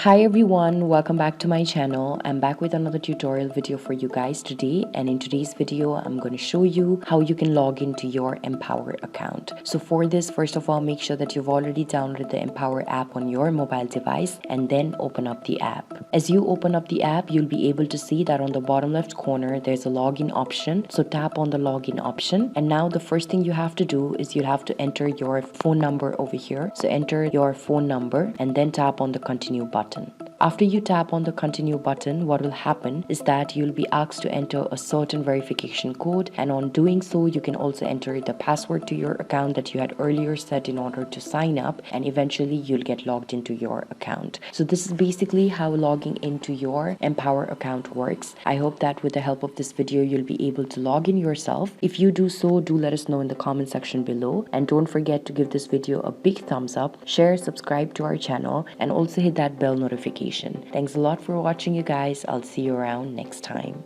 Hi everyone, welcome back to my channel. I'm back with another tutorial video for you guys today, and in today's video I'm going to show you how you can log into your Empower account. So for this, first of all, make sure that you've already downloaded the Empower app on your mobile device and then open up the app. As you open up the app, you'll be able to see that on the bottom left corner there's a login option. So tap on the login option, and now the first thing you have to do is you'll have to enter your phone number over here. So enter your phone number and then tap on the continue button. After you tap on the continue button, what will happen is that you'll be asked to enter a certain verification code, and on doing so you can also enter the password to your account that you had earlier set in order to sign up, and eventually you'll get logged into your account. So this is basically how logging into your Empower account works. I hope that with the help of this video you'll be able to log in yourself. If you do so, do let us know in the comment section below, and don't forget to give this video a big thumbs up, share, subscribe to our channel, and also hit that bell notification. Thanks a lot for watching, you guys. I'll see you around next time.